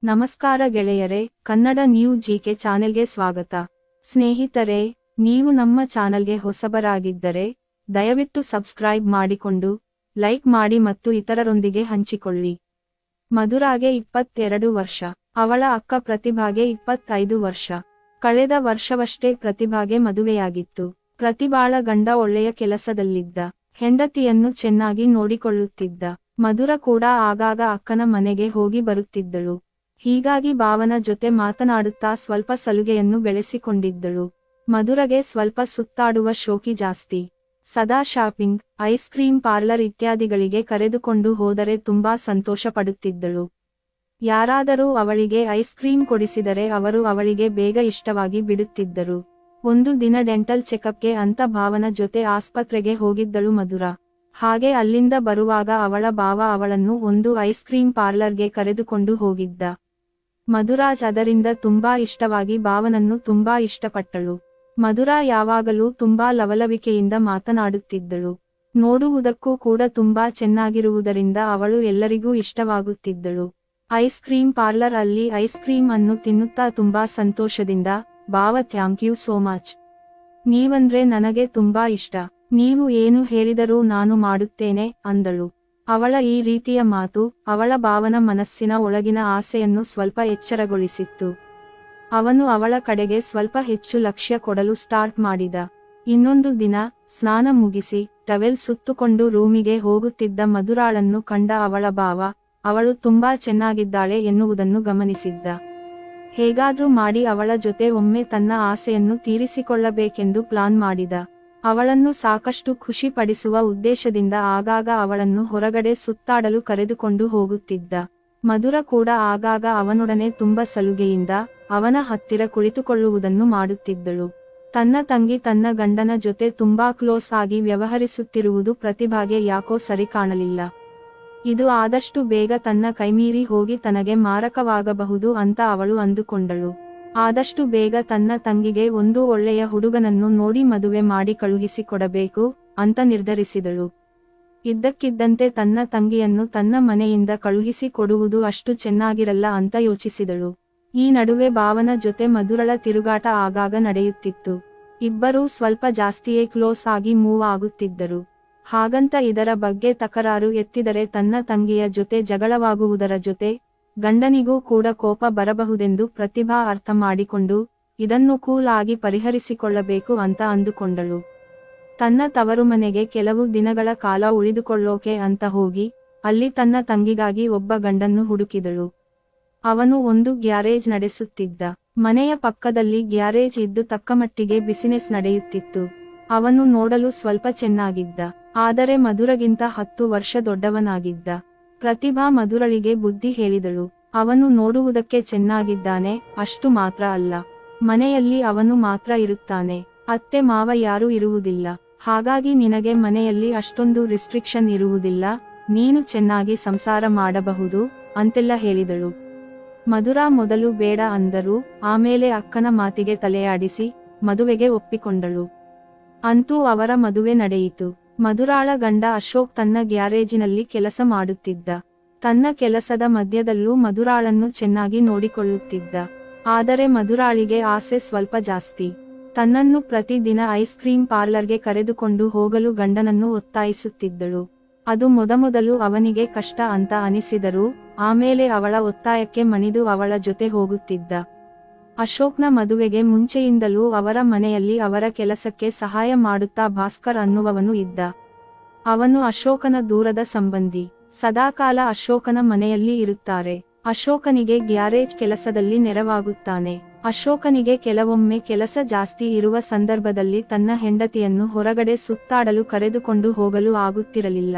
ನಮಸ್ಕಾರ ಗೆಳೆಯರೇ, Kannada new GK ಚಾನೆಲ್ಗೆ ಸ್ವಾಗತ. ಸ್ನೇಹಿತರೆ, ನೀವು ನಮ್ಮ ಚಾನೆಲ್ಗೆ ಹೊಸಬರಾಗಿದ್ದರೆ ದಯವಿಟ್ಟು ಸಬ್ಸ್ಕ್ರೈಬ್ ಮಾಡಿಕೊಂಡು ಲೈಕ್ ಮಾಡಿ ಮತ್ತು ಇತರರೊಂದಿಗೆ ಹಂಚಿಕೊಳ್ಳಿ. ಮಧುರಾಗೆ 22 ವರ್ಷ, ಅವಳ ಅಕ್ಕ ಪ್ರತಿಭಾಗೆ 25 ವರ್ಷ. ಕಳೆದ ವರ್ಷವಷ್ಟೇ ಪ್ರತಿಭಾಗೆ ಮದುವೆಯಾಗಿತ್ತು. ಪ್ರತಿಭಾಳ ಗಂಡ ಒಳ್ಳೆಯ ಕೆಲಸದಲ್ಲಿದ್ದ, ಹೆಂಡತಿಯನ್ನು ಚೆನ್ನಾಗಿ ನೋಡಿಕೊಳ್ಳುತ್ತಿದ್ದ. ಮಧುರ ಕೂಡ ಆಗಾಗ ಅಕ್ಕನ ಮನೆಗೆ ಹೋಗಿ ಬರುತ್ತಿದ್ದಳು. ಹೀಗಾಗಿ ಭಾವನ ಜೊತೆ ಮಾತನಾಡುತ್ತಾ ಸ್ವಲ್ಪ ಸಲುಗೆಯನ್ನು ಬೆಳೆಸಿಕೊಂಡಿದ್ದಳು. ಮಧುರಗೆ ಸ್ವಲ್ಪ ಸುತ್ತಾಡುವ ಶೋಕಿ ಜಾಸ್ತಿ. ಸದಾ ಶಾಪಿಂಗ್, ಐಸ್ ಕ್ರೀಂ ಪಾರ್ಲರ್ ಇತ್ಯಾದಿಗಳಿಗೆ ಕರೆದುಕೊಂಡು ಹೋದರೆ ತುಂಬಾ ಸಂತೋಷ ಪಡುತ್ತಿದ್ದಳು. ಯಾರಾದರೂ ಅವಳಿಗೆ ಐಸ್ ಕ್ರೀಂ ಕೊಡಿಸಿದರೆ ಅವರು ಅವಳಿಗೆ ಬೇಗ ಇಷ್ಟವಾಗಿ ಬಿಡುತ್ತಿದ್ದರು. ಒಂದು ದಿನ ಡೆಂಟಲ್ ಚೆಕಪ್ಗೆ ಅಂತ ಭಾವನ ಜೊತೆ ಆಸ್ಪತ್ರೆಗೆ ಹೋಗಿದ್ದಳು ಮಧುರ. ಹಾಗೆ ಅಲ್ಲಿಂದ ಬರುವಾಗ ಅವಳ ಭಾವ ಅವಳನ್ನು ಒಂದು ಐಸ್ ಕ್ರೀಂ ಪಾರ್ಲರ್ಗೆ ಕರೆದುಕೊಂಡು ಹೋಗಿದ್ದ. ಮಧುರಾಜ್ ಅದರಿಂದ ತುಂಬಾ ಇಷ್ಟವಾಗಿ ಭಾವನನ್ನು ತುಂಬಾ ಇಷ್ಟಪಟ್ಟಳು. ಮಧುರಾ ಯಾವಾಗಲೂ ತುಂಬಾ ಲವಲವಿಕೆಯಿಂದ ಮಾತನಾಡುತ್ತಿದ್ದಳು. ನೋಡುವುದಕ್ಕೂ ಕೂಡ ತುಂಬಾ ಚೆನ್ನಾಗಿರುವುದರಿಂದ ಅವಳು ಎಲ್ಲರಿಗೂ ಇಷ್ಟವಾಗುತ್ತಿದ್ದಳು. ಐಸ್ ಕ್ರೀಂ ಪಾರ್ಲರ್ ಅಲ್ಲಿ ಐಸ್ ಕ್ರೀಂ ಅನ್ನು ತಿನ್ನುತ್ತಾ ತುಂಬಾ ಸಂತೋಷದಿಂದ, ಭಾವ ಥ್ಯಾಂಕ್ ಯು ಸೋ ಮಚ್. ನೀವಂದ್ರೆ ನನಗೆ ತುಂಬಾ ಇಷ್ಟ. ನೀವು ಏನು ಹೇಳಿದರೂ ನಾನು ಮಾಡುತ್ತೇನೆ ಅಂದಳು. ಅವಳ ಈ ರೀತಿಯ ಮಾತು ಅವಳ ಭಾವನ ಮನಸ್ಸಿನ ಒಳಗಿನ ಆಸೆಯನ್ನು ಸ್ವಲ್ಪ ಎಚ್ಚರಗೊಳಿಸಿತ್ತು. ಅವನು ಅವಳ ಕಡೆಗೆ ಸ್ವಲ್ಪ ಹೆಚ್ಚು ಲಕ್ಷ್ಯ ಕೊಡಲು ಸ್ಟಾರ್ಟ್ ಮಾಡಿದ. ಇನ್ನೊಂದು ದಿನ ಸ್ನಾನ ಮುಗಿಸಿ ಟವೆಲ್ ಸುತ್ತುಕೊಂಡು ರೂಮಿಗೆ ಹೋಗುತ್ತಿದ್ದ ಮಧುರಾಳನ್ನು ಕಂಡ ಅವಳ ಭಾವ ಅವಳು ತುಂಬಾ ಚೆನ್ನಾಗಿದ್ದಾಳೆ ಎನ್ನುವುದನ್ನು ಗಮನಿಸಿದ್ದ. ಹೇಗಾದ್ರೂ ಮಾಡಿ ಅವಳ ಜೊತೆ ಒಮ್ಮೆ ತನ್ನ ಆಸೆಯನ್ನು ತೀರಿಸಿಕೊಳ್ಳಬೇಕೆಂದು ಪ್ಲಾನ್ ಮಾಡಿದ. ಅವಳನ್ನು ಸಾಕಷ್ಟು ಖುಷಿ ಪಡಿಸುವ ಉದ್ದೇಶದಿಂದ ಆಗಾಗ ಅವಳನ್ನು ಹೊರಗಡೆ ಸುತ್ತಾಡಲು ಕರೆದುಕೊಂಡು ಹೋಗುತ್ತಿದ್ದ. ಮಧುರ ಕೂಡ ಆಗಾಗ ಅವನೊಡನೆ ತುಂಬ ಸಲುಗೆಯಿಂದ ಅವನ ಹತ್ತಿರ ಕುಳಿತುಕೊಳ್ಳುವುದನ್ನು ಮಾಡುತ್ತಿದ್ದಳು. ತನ್ನ ತಂಗಿ ತನ್ನ ಗಂಡನ ಜೊತೆ ತುಂಬಾ ಕ್ಲೋಸ್ ಆಗಿ ವ್ಯವಹರಿಸುತ್ತಿರುವುದು ಪ್ರತಿಭಾಗೆ ಯಾಕೋ ಸರಿ ಕಾಣಲಿಲ್ಲ. ಇದು ಆದಷ್ಟು ಬೇಗ ತನ್ನ ಕೈಮೀರಿ ಹೋಗಿ ತನಗೆ ಮಾರಕವಾಗಬಹುದು ಅಂತ ಅವಳು ಅಂದುಕೊಂಡಳು. ಆದಷ್ಟು ಬೇಗ ತನ್ನ ತಂಗಿಗೆ ಒಂದು ಒಳ್ಳೆಯ ಹುಡುಗನನ್ನು ನೋಡಿ ಮದುವೆ ಮಾಡಿ ಕಳುಹಿಸಿಕೊಡಬೇಕು ಅಂತ ನಿರ್ಧರಿಸಿದಳು. ಇದ್ದಕ್ಕಿದ್ದಂತೆ ತನ್ನ ತಂಗಿಯನ್ನು ತನ್ನ ಮನೆಯಿಂದ ಕಳುಹಿಸಿ ಕೊಡುವುದು ಅಷ್ಟು ಚೆನ್ನಾಗಿರಲ್ಲ ಅಂತ ಯೋಚಿಸಿದಳು. ಈ ನಡುವೆ ಭಾವನ ಜೊತೆ ಮಧುರಳ ತಿರುಗಾಟ ಆಗಾಗ ನಡೆಯುತ್ತಿತ್ತು. ಇಬ್ಬರೂ ಸ್ವಲ್ಪ ಜಾಸ್ತಿಯೇ ಕ್ಲೋಸ್ ಆಗಿ ಮೂವ್ ಆಗುತ್ತಿದ್ದರು. ಹಾಗಂತ ಇದರ ಬಗ್ಗೆ ತಕರಾರು ಎತ್ತಿದರೆ ತನ್ನ ತಂಗಿಯ ಜೊತೆ ಜಗಳವಾಗುವುದರ ಜೊತೆ ಗಂಡನಿಗೂ ಕೂಡ ಕೋಪ ಬರಬಹುದೆಂದು ಪ್ರತಿಭಾ ಅರ್ಥ ಮಾಡಿಕೊಂಡು ಇದನ್ನು ಕೂಲ್ ಆಗಿ ಪರಿಹರಿಸಿಕೊಳ್ಳಬೇಕು ಅಂತ ಅಂದುಕೊಂಡಳು. ತನ್ನ ತವರುಮನೆಗೆ ಕೆಲವು ದಿನಗಳ ಕಾಲ ಉಳಿದುಕೊಳ್ಳೋಕೆ ಅಂತ ಹೋಗಿ ಅಲ್ಲಿ ತನ್ನ ತಂಗಿಗಾಗಿ ಒಬ್ಬ ಗಂಡನ್ನು ಹುಡುಕಿದಳು. ಅವನು ಒಂದು ಗ್ಯಾರೇಜ್ ನಡೆಸುತ್ತಿದ್ದ. ಮನೆಯ ಪಕ್ಕದಲ್ಲಿ ಗ್ಯಾರೇಜ್ ಇದ್ದು ತಕ್ಕಮಟ್ಟಿಗೆ ಬಿಸಿನೆಸ್ ನಡೆಯುತ್ತಿತ್ತು. ಅವನು ನೋಡಲು ಸ್ವಲ್ಪ ಚೆನ್ನಾಗಿದ್ದ, ಆದರೆ ಮಧುರಗಿಂತ 10 ವರ್ಷ ದೊಡ್ಡವನಾಗಿದ್ದ. ಪ್ರತಿಭಾ ಮಧುರಳಿಗೆ ಬುದ್ಧಿ ಹೇಳಿದಳು. ಅವನು ನೋಡುವುದಕ್ಕೆ ಚೆನ್ನಾಗಿದ್ದಾನೆ, ಅಷ್ಟು ಮಾತ್ರ ಅಲ್ಲ, ಮನೆಯಲ್ಲಿ ಅವನು ಮಾತ್ರ ಇರುತ್ತಾನೆ, ಅತ್ತೆ ಮಾವ ಯಾರೂ ಇರುವುದಿಲ್ಲ. ಹಾಗಾಗಿ ನಿನಗೆ ಮನೆಯಲ್ಲಿ ಅಷ್ಟೊಂದು ರಿಸ್ಟ್ರಿಕ್ಷನ್ ಇರುವುದಿಲ್ಲ, ನೀನು ಚೆನ್ನಾಗಿ ಸಂಸಾರ ಮಾಡಬಹುದು ಅಂತೆಲ್ಲ ಹೇಳಿದಳು. ಮಧುರಾ ಮೊದಲು ಬೇಡ ಅಂದರೂ ಆಮೇಲೆ ಅಕ್ಕನ ಮಾತಿಗೆ ತಲೆಯಾಡಿಸಿ ಮದುವೆಗೆ ಒಪ್ಪಿಕೊಂಡಳು. ಅಂತೂ ಅವರ ಮದುವೆ ನಡೆಯಿತು. ಮಧುರಾಳ ಗಂಡ ಅಶೋಕ್ ತನ್ನ ಗ್ಯಾರೇಜಿನಲ್ಲಿ ಕೆಲಸ ಮಾಡುತ್ತಿದ್ದ. ತನ್ನ ಕೆಲಸದ ಮಧ್ಯದಲ್ಲೂ ಮಧುರಾಳನ್ನು ಚೆನ್ನಾಗಿ ನೋಡಿಕೊಳ್ಳುತ್ತಿದ್ದ. ಆದರೆ ಮಧುರಾಳಿಗೆ ಆಸೆ ಸ್ವಲ್ಪ ಜಾಸ್ತಿ. ತನ್ನನ್ನು ಪ್ರತಿದಿನ ಐಸ್ ಕ್ರೀಂ ಪಾರ್ಲರ್ಗೆ ಕರೆದುಕೊಂಡು ಹೋಗಲು ಗಂಡನನ್ನು ಒತ್ತಾಯಿಸುತ್ತಿದ್ದಳು. ಅದು ಮೊದಮೊದಲು ಅವನಿಗೆ ಕಷ್ಟ ಅಂತ ಅನಿಸಿದರೂ ಆಮೇಲೆ ಅವಳ ಒತ್ತಾಯಕ್ಕೆ ಮಣಿದು ಅವಳ ಜೊತೆ ಹೋಗುತ್ತಿದ್ದ. ಅಶೋಕ್ನ ಮದುವೆಗೆ ಮುಂಚೆಯಿಂದಲೂ ಅವರ ಮನೆಯಲ್ಲಿ ಅವರ ಕೆಲಸಕ್ಕೆ ಸಹಾಯ ಮಾಡುತ್ತಾ ಭಾಸ್ಕರ್ ಅನ್ನುವವನು ಇದ್ದ. ಅವನು ಅಶೋಕನ ದೂರದ ಸಂಬಂಧಿ. ಸದಾಕಾಲ ಅಶೋಕನ ಮನೆಯಲ್ಲಿ ಇರುತ್ತಾರೆ. ಅಶೋಕನಿಗೆ ಗ್ಯಾರೇಜ್ ಕೆಲಸದಲ್ಲಿ ನೆರವಾಗುತ್ತಾನೆ. ಅಶೋಕನಿಗೆ ಕೆಲವೊಮ್ಮೆ ಕೆಲಸ ಜಾಸ್ತಿ ಇರುವ ಸಂದರ್ಭದಲ್ಲಿ ತನ್ನ ಹೆಂಡತಿಯನ್ನು ಹೊರಗಡೆ ಸುತ್ತಾಡಲು ಕರೆದುಕೊಂಡು ಹೋಗಲು ಆಗುತ್ತಿರಲಿಲ್ಲ.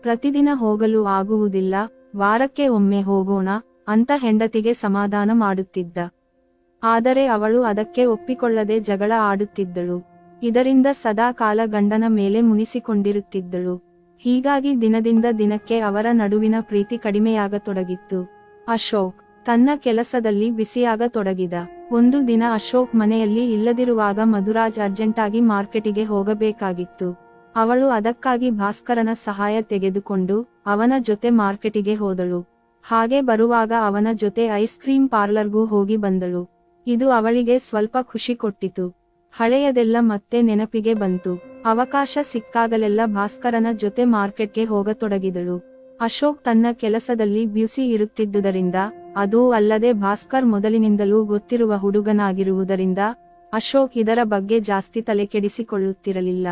ಪ್ರತಿದಿನ ಹೋಗಲು ಆಗುವುದಿಲ್ಲ, ವಾರಕ್ಕೆ ಒಮ್ಮೆ ಹೋಗೋಣ ಅಂತ ಹೆಂಡತಿಗೆ ಸಮಾಧಾನ ಮಾಡುತ್ತಿದ್ದ. ಆದರೆ ಅವಳು ಅದಕ್ಕೆ ಒಪ್ಪಿಕೊಳ್ಳದೆ ಜಗಳ ಆಡುತ್ತಿದ್ದಳು. ಇದರಿಂದ ಸದಾ ಕಾಲ ಗಂಡನ ಮೇಲೆ ಮುನಿಸಿಕೊಂಡಿರುತ್ತಿದ್ದಳು. ಹೀಗಾಗಿ ದಿನದಿಂದ ದಿನಕ್ಕೆ ಅವರ ನಡುವಿನ ಪ್ರೀತಿ ಕಡಿಮೆಯಾಗತೊಡಗಿತ್ತು. ಅಶೋಕ್ ತನ್ನ ಕೆಲಸದಲ್ಲಿ ಬಿಸಿಯಾಗತೊಡಗಿದ. ಒಂದು ದಿನ ಅಶೋಕ್ ಮನೆಯಲ್ಲಿ ಇಲ್ಲದಿರುವಾಗ ಮಧುರಾಜ್ ಅರ್ಜೆಂಟಾಗಿ ಮಾರ್ಕೆಟಿಗೆ ಹೋಗಬೇಕಾಗಿತ್ತು. ಅವಳು ಅದಕ್ಕಾಗಿ ಭಾಸ್ಕರನ ಸಹಾಯ ತೆಗೆದುಕೊಂಡು ಅವನ ಜೊತೆ ಮಾರ್ಕೆಟಿಗೆ ಹೋದಳು. ಹಾಗೆ ಬರುವಾಗ ಅವನ ಜೊತೆ ಐಸ್ ಕ್ರೀಂ ಪಾರ್ಲರ್ಗೂ ಹೋಗಿ ಬಂದಳು. ಇದು ಅವಳಿಗೆ ಸ್ವಲ್ಪ ಖುಷಿ ಕೊಟ್ಟಿತು. ಹಳೆಯದೆಲ್ಲ ಮತ್ತೆ ನೆನಪಿಗೆ ಬಂತು. ಅವಕಾಶ ಸಿಕ್ಕಾಗಲೆಲ್ಲ ಭಾಸ್ಕರನ ಜೊತೆ ಮಾರ್ಕೆಟ್ಗೆ ಹೋಗತೊಡಗಿದಳು. ಅಶೋಕ್ ತನ್ನ ಕೆಲಸದಲ್ಲಿ ಬ್ಯುಸಿ ಇರುತ್ತಿದ್ದುದರಿಂದ, ಅದೂ ಅಲ್ಲದೆ ಭಾಸ್ಕರ್ ಮೊದಲಿನಿಂದಲೂ ಗೊತ್ತಿರುವ ಹುಡುಗನಾಗಿರುವುದರಿಂದ ಅಶೋಕ್ ಇದರ ಬಗ್ಗೆ ಜಾಸ್ತಿ ತಲೆಕೆಡಿಸಿಕೊಳ್ಳುತ್ತಿರಲಿಲ್ಲ.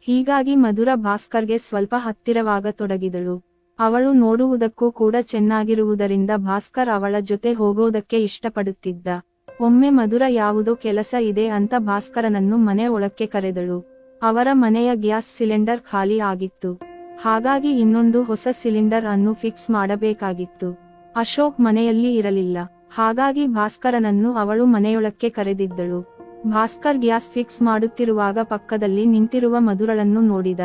ಹೀಗಾಗಿ ಮಧುರ ಭಾಸ್ಕರ್ಗೆ ಸ್ವಲ್ಪ ಹತ್ತಿರವಾಗತೊಡಗಿದಳು. ಅವಳು ನೋಡುವುದಕ್ಕೂ ಕೂಡ ಚೆನ್ನಾಗಿರುವುದರಿಂದ ಭಾಸ್ಕರ್ ಅವಳ ಜೊತೆ ಹೋಗೋದಕ್ಕೆ ಇಷ್ಟಪಡುತ್ತಿದ್ದ. ಒಮ್ಮೆ ಮಧುರ ಯಾವುದೋ ಕೆಲಸ ಇದೆ ಅಂತ ಭಾಸ್ಕರನನ್ನು ಮನೆ ಒಳಕ್ಕೆ ಕರೆದಳು. ಅವರ ಮನೆಯ ಗ್ಯಾಸ್ ಸಿಲಿಂಡರ್ ಖಾಲಿ ಆಗಿತ್ತು. ಹಾಗಾಗಿ ಇನ್ನೊಂದು ಹೊಸ ಸಿಲಿಂಡರ್ ಅನ್ನು ಫಿಕ್ಸ್ ಮಾಡಬೇಕಾಗಿತ್ತು. ಅಶೋಕ್ ಮನೆಯಲ್ಲಿ ಇರಲಿಲ್ಲ. ಹಾಗಾಗಿ ಭಾಸ್ಕರನನ್ನು ಅವಳು ಮನೆಯೊಳಕ್ಕೆ ಕರೆದಿದ್ದಳು. ಭಾಸ್ಕರ್ ಗ್ಯಾಸ್ ಫಿಕ್ಸ್ ಮಾಡುತ್ತಿರುವಾಗ ಪಕ್ಕದಲ್ಲಿ ನಿಂತಿರುವ ಮಧುರಳನ್ನು ನೋಡಿದ.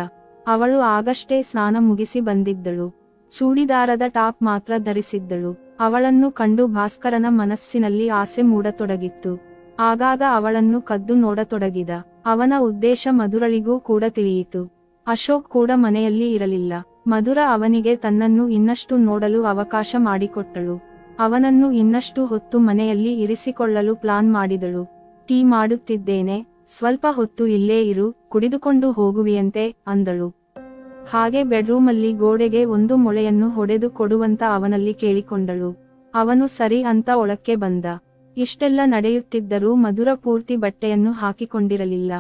ಅವಳು ಆಗಷ್ಟೇ ಸ್ನಾನ ಮುಗಿಸಿ ಬಂದಿದ್ದಳು. ಚೂಡಿದಾರದ ಟಾಪ್ ಮಾತ್ರ ಧರಿಸಿದ್ದಳು. ಅವಳನ್ನು ಕಂಡು ಭಾಸ್ಕರನ ಮನಸ್ಸಿನಲ್ಲಿ ಆಸೆ ಮೂಡತೊಡಗಿತ್ತು. ಆಗಾಗ ಅವಳನ್ನು ಕದ್ದು ನೋಡತೊಡಗಿದ. ಅವನ ಉದ್ದೇಶ ಮಧುರಳಿಗೂ ಕೂಡ ತಿಳಿಯಿತು. ಅಶೋಕ್ ಕೂಡ ಮನೆಯಲ್ಲಿ ಇರಲಿಲ್ಲ. ಮಧುರ ಅವನಿಗೆ ತನ್ನನ್ನು ಇನ್ನಷ್ಟು ನೋಡಲು ಅವಕಾಶ ಮಾಡಿಕೊಟ್ಟಳು. ಅವನನ್ನು ಇನ್ನಷ್ಟು ಹೊತ್ತು ಮನೆಯಲ್ಲಿ ಇರಿಸಿಕೊಳ್ಳಲು ಪ್ಲಾನ್ ಮಾಡಿದಳು. ಟೀ ಮಾಡುತ್ತಿದ್ದೇನೆ, ಸ್ವಲ್ಪ ಹೊತ್ತು ಇಲ್ಲೇ ಇರು, ಕುಡಿದುಕೊಂಡು ಹೋಗುವಿಯಂತೆ ಅಂದಳು. ಹಾಗೆ ಬೆಡ್ರೂಮಲ್ಲಿ ಗೋಡೆಗೆ ಒಂದು ಮೊಳೆಯನ್ನು ಹೊಡೆದು ಕೊಡುವಂತ ಅವನಲ್ಲಿ ಕೇಳಿಕೊಂಡಳು. ಅವನು ಸರಿ ಅಂತ ಒಳಕ್ಕೆ ಬಂದ. ಇಷ್ಟೆಲ್ಲ ನಡೆಯುತ್ತಿದ್ದರೂ ಮಧುರ ಪೂರ್ತಿ ಬಟ್ಟೆಯನ್ನು ಹಾಕಿಕೊಂಡಿರಲಿಲ್ಲ.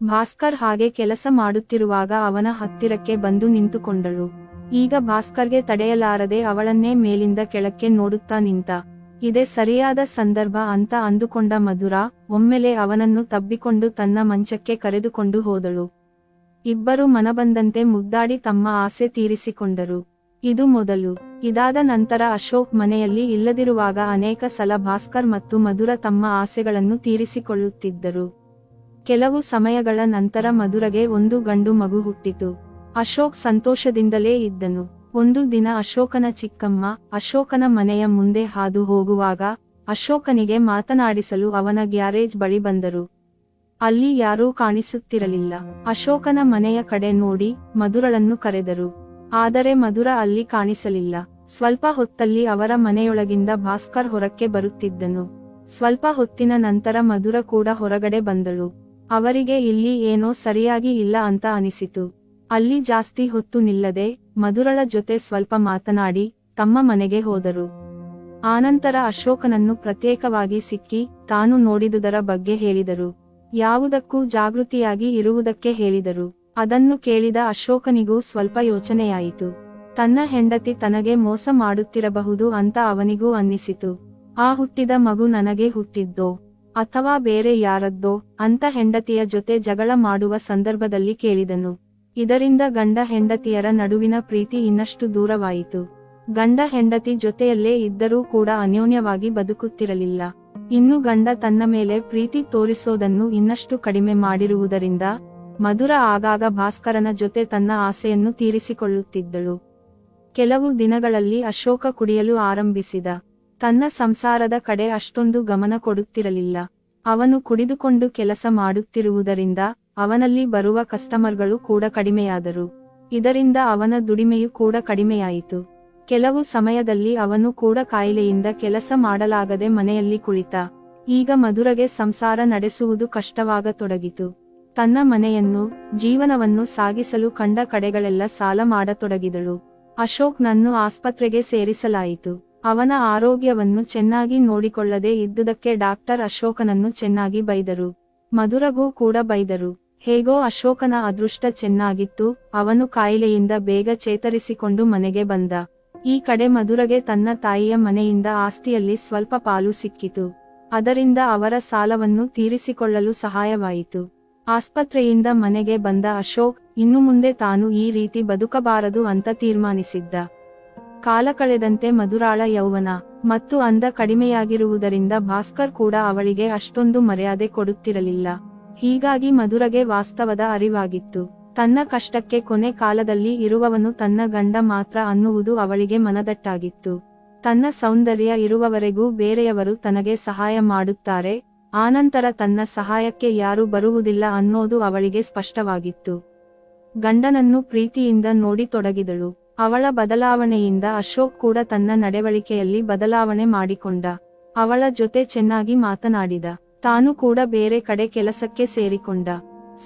ಭಾಸ್ಕರ್ ಹಾಗೆ ಕೆಲಸ ಮಾಡುತ್ತಿರುವಾಗ ಅವನ ಹತ್ತಿರಕ್ಕೆ ಬಂದು ನಿಂತುಕೊಂಡಳು. ಈಗ ಭಾಸ್ಕರ್ಗೆ ತಡೆಯಲಾರದೆ ಅವಳನ್ನೇ ಮೇಲಿಂದ ಕೆಳಕ್ಕೆ ನೋಡುತ್ತಾ ನಿಂತ. ಇದೇ ಸರಿಯಾದ ಸಂದರ್ಭ ಅಂತ ಅಂದುಕೊಂಡ ಮಧುರ ಒಮ್ಮೆಲೆ ಅವನನ್ನು ತಬ್ಬಿಕೊಂಡು ತನ್ನ ಮಂಚಕ್ಕೆ ಕರೆದುಕೊಂಡು ಹೋದಳು. ಇಬ್ಬರು ಮನಬಂದಂತೆ ಮುದ್ದಾಡಿ ತಮ್ಮ ಆಸೆ ತೀರಿಸಿಕೊಂಡರು. ಇದು ಮೊದಲು. ಇದಾದ ನಂತರ ಅಶೋಕ್ ಮನೆಯಲ್ಲಿ ಇಲ್ಲದಿರುವಾಗ ಅನೇಕ ಸಲ ಭಾಸ್ಕರ್ ಮತ್ತು ಮಧುರ ತಮ್ಮ ಆಸೆಗಳನ್ನು ತೀರಿಸಿಕೊಳ್ಳುತ್ತಿದ್ದರು. ಕೆಲವು ಸಮಯಗಳ ನಂತರ ಮಧುರಗೆ ಒಂದು ಗಂಡು ಮಗು ಹುಟ್ಟಿತು. ಅಶೋಕ್ ಸಂತೋಷದಿಂದಲೇ ಇದ್ದನು. ಒಂದು ದಿನ ಅಶೋಕನ ಚಿಕ್ಕಮ್ಮ ಅಶೋಕನ ಮನೆಯ ಮುಂದೆ ಹಾದು ಹೋಗುವಾಗ ಅಶೋಕನಿಗೆ ಮಾತನಾಡಿಸಲು ಅವನ ಗ್ಯಾರೇಜ್ ಬಳಿ ಬಂದರು. ಅಲ್ಲಿ ಯಾರೂ ಕಾಣಿಸುತ್ತಿರಲಿಲ್ಲ. ಅಶೋಕನ ಮನೆಯ ಕಡೆ ನೋಡಿ ಮಧುರಳನ್ನು ಕರೆದರು. ಆದರೆ ಮಧುರ ಅಲ್ಲಿ ಕಾಣಿಸಲಿಲ್ಲ. ಸ್ವಲ್ಪ ಹೊತ್ತಲ್ಲಿ ಅವರ ಮನೆಯೊಳಗಿಂದ ಭಾಸ್ಕರ್ ಹೊರಕ್ಕೆ ಬರುತ್ತಿದ್ದನು. ಸ್ವಲ್ಪ ಹೊತ್ತಿನ ನಂತರ ಮಧುರ ಕೂಡ ಹೊರಗಡೆ ಬಂದಳು. ಅವರಿಗೆ ಇಲ್ಲಿ ಏನೋ ಸರಿಯಾಗಿ ಇಲ್ಲ ಅಂತ ಅನಿಸಿತು. ಅಲ್ಲಿ ಜಾಸ್ತಿ ಹೊತ್ತು ನಿಲ್ಲದೆ ಮಧುರಳ ಜೊತೆ ಸ್ವಲ್ಪ ಮಾತನಾಡಿ ತಮ್ಮ ಮನೆಗೆ ಹೋದರು. ಆನಂತರ ಅಶೋಕನನ್ನು ಪ್ರತ್ಯೇಕವಾಗಿ ಸಿಕ್ಕಿ ತಾನು ನೋಡಿದುದರ ಬಗ್ಗೆ ಹೇಳಿದರು. ಯಾವುದಕ್ಕೂ ಜಾಗೃತಿಯಾಗಿ ಇರುವುದಕ್ಕೆ ಹೇಳಿದರು. ಅದನ್ನು ಕೇಳಿದ ಅಶೋಕನಿಗೂ ಸ್ವಲ್ಪ ಯೋಚನೆಯಾಯಿತು. ತನ್ನ ಹೆಂಡತಿ ತನಗೆ ಮೋಸ ಮಾಡುತ್ತಿರಬಹುದು ಅಂತ ಅವನಿಗೂ ಅನ್ನಿಸಿತು. ಆ ಹುಟ್ಟಿದ ಮಗು ನನಗೆ ಹುಟ್ಟಿದ್ದೋ ಅಥವಾ ಬೇರೆ ಯಾರದ್ದೋ ಅಂತ ಹೆಂಡತಿಯ ಜೊತೆ ಜಗಳ ಮಾಡುವ ಸಂದರ್ಭದಲ್ಲಿ ಕೇಳಿದನು. ಇದರಿಂದ ಗಂಡ ಹೆಂಡತಿಯರ ನಡುವಿನ ಪ್ರೀತಿ ಇನ್ನಷ್ಟು ದೂರವಾಯಿತು. ಗಂಡ ಹೆಂಡತಿ ಜೊತೆಯಲ್ಲೇ ಇದ್ದರೂ ಕೂಡ ಅನ್ಯೋನ್ಯವಾಗಿ ಬದುಕುತ್ತಿರಲಿಲ್ಲ. ಇನ್ನು ಗಂಡ ತನ್ನ ಮೇಲೆ ಪ್ರೀತಿ ತೋರಿಸೋದನ್ನು ಇನ್ನಷ್ಟು ಕಡಿಮೆ ಮಾಡಿರುವುದರಿಂದ ಮಧುರ ಆಗಾಗ ಭಾಸ್ಕರನ ಜೊತೆ ತನ್ನ ಆಸೆಯನ್ನು ತೀರಿಸಿಕೊಳ್ಳುತ್ತಿದ್ದಳು. ಕೆಲವು ದಿನಗಳಲ್ಲಿ ಅಶೋಕ ಕುಡಿಯಲು ಆರಂಭಿಸಿದ. ತನ್ನ ಸಂಸಾರದ ಕಡೆ ಅಷ್ಟೊಂದು ಗಮನ ಕೊಡುತ್ತಿರಲಿಲ್ಲ. ಅವನು ಕುಡಿದುಕೊಂಡು ಕೆಲಸ ಮಾಡುತ್ತಿರುವುದರಿಂದ ಅವನಲ್ಲಿ ಬರುವ ಕಸ್ಟಮರ್ಗಳು ಕೂಡ ಕಡಿಮೆಯಾದರು. ಇದರಿಂದ ಅವನ ದುಡಿಮೆಯೂ ಕೂಡ ಕಡಿಮೆಯಾಯಿತು. ಕೆಲವು ಸಮಯದಲ್ಲಿ ಅವನು ಕೂಡ ಕಾಯಿಲೆಯಿಂದ ಕೆಲಸ ಮಾಡಲಾಗದೆ ಮನೆಯಲ್ಲಿ ಕುಳಿತ. ಈಗ ಮಧುರಗೆ ಸಂಸಾರ ನಡೆಸುವುದು ಕಷ್ಟವಾಗತೊಡಗಿತು. ತನ್ನ ಮನೆಯನ್ನು ಜೀವನವನ್ನು ಸಾಗಿಸಲು ಕಂಡ ಕಡೆಗಳೆಲ್ಲ ಸಾಲ ಮಾಡತೊಡಗಿದಳು. ಅಶೋಕ್ನನ್ನು ಆಸ್ಪತ್ರೆಗೆ ಸೇರಿಸಲಾಯಿತು. ಅವನ ಆರೋಗ್ಯವನ್ನು ಚೆನ್ನಾಗಿ ನೋಡಿಕೊಳ್ಳದೆ ಇದ್ದುದಕ್ಕೆ ಡಾಕ್ಟರ್ ಅಶೋಕನನ್ನು ಚೆನ್ನಾಗಿ ಬೈದರು. ಮಧುರಗೂ ಕೂಡ ಬೈದರು. ಹೇಗೋ ಅಶೋಕನ ಅದೃಷ್ಟ ಚೆನ್ನಾಗಿತ್ತು. ಅವನು ಕಾಯಿಲೆಯಿಂದ ಬೇಗ ಚೇತರಿಸಿಕೊಂಡು ಮನೆಗೆ ಬಂದ. ಈ ಕಡೆ ಮಧುರಗೆ ತನ್ನ ತಾಯಿಯ ಮನೆಯಿಂದ ಆಸ್ತಿಯಲ್ಲಿ ಸ್ವಲ್ಪ ಪಾಲು ಸಿಕ್ಕಿತು. ಅದರಿಂದ ಅವರ ಸಾಲವನ್ನು ತೀರಿಸಿಕೊಳ್ಳಲು ಸಹಾಯವಾಯಿತು. ಆಸ್ಪತ್ರೆಯಿಂದ ಮನೆಗೆ ಬಂದ ಅಶೋಕ್ ಇನ್ನು ಮುಂದೆ ತಾನು ಈ ರೀತಿ ಬದುಕಬಾರದು ಅಂತ ತೀರ್ಮಾನಿಸಿದ್ದ. ಕಾಲ ಕಳೆದಂತೆ ಮಧುರಾಳ ಯೌವನ ಮತ್ತು ಅಂದ ಕಡಿಮೆಯಾಗಿರುವುದರಿಂದ ಭಾಸ್ಕರ್ ಕೂಡ ಅವಳಿಗೆ ಅಷ್ಟೊಂದು ಮರ್ಯಾದೆ ಕೊಡುತ್ತಿರಲಿಲ್ಲ. ಹೀಗಾಗಿ ಮಧುರಗೆ ವಾಸ್ತವದ ಅರಿವಾಗಿತ್ತು. ತನ್ನ ಕಷ್ಟಕ್ಕೆ ಕೊನೆ ಕಾಲದಲ್ಲಿ ಇರುವವನು ತನ್ನ ಗಂಡ ಮಾತ್ರ ಅನ್ನುವುದು ಅವಳಿಗೆ ಮನದಟ್ಟಾಗಿತ್ತು. ತನ್ನ ಸೌಂದರ್ಯ ಇರುವವರೆಗೂ ಬೇರೆಯವರು ತನಗೆ ಸಹಾಯ ಮಾಡುತ್ತಾರೆ, ಆನಂತರ ತನ್ನ ಸಹಾಯಕ್ಕೆ ಯಾರೂ ಬರುವುದಿಲ್ಲ ಅನ್ನೋದು ಅವಳಿಗೆ ಸ್ಪಷ್ಟವಾಗಿತ್ತು. ಗಂಡನನ್ನು ಪ್ರೀತಿಯಿಂದ ನೋಡಿ ತೊಡಗಿದಳು. ಅವಳ ಬದಲಾವಣೆಯಿಂದ ಅಶೋಕ್ ಕೂಡ ತನ್ನ ನಡವಳಿಕೆಯಲ್ಲಿ ಬದಲಾವಣೆ ಮಾಡಿಕೊಂಡ. ಅವಳ ಜೊತೆ ಚೆನ್ನಾಗಿ ಮಾತನಾಡಿದ. ತಾನು ಕೂಡ ಬೇರೆ ಕಡೆ ಕೆಲಸಕ್ಕೆ ಸೇರಿಕೊಂಡ.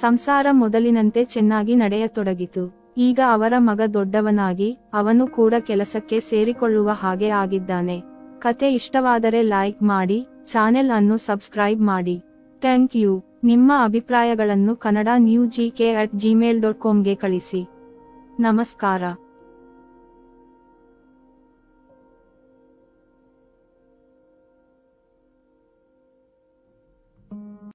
ಸಂಸಾರ ಮೊದಲಿನಂತೆ ಚೆನ್ನಾಗಿ ನಡೆಯತೊಡಗಿತು. ಈಗ ಅವರ ಮಗ ದೊಡ್ಡವನಾಗಿ ಅವನು ಕೂಡ ಕೆಲಸಕ್ಕೆ ಸೇರಿಕೊಳ್ಳುವ ಹಾಗೆ ಆಗಿದ್ದಾನೆ. ಕತೆ ಇಷ್ಟವಾದರೆ ಲೈಕ್ ಮಾಡಿ, ಚಾನೆಲ್ ಅನ್ನು ಸಬ್ಸ್ಕ್ರೈಬ್ ಮಾಡಿ. Thank you. ನಿಮ್ಮ ಅಭಿಪ್ರಾಯಗಳನ್ನು kannada newsgk@gmail.com ಗೆ ಕಳಿಸಿ. ನಮಸ್ಕಾರ.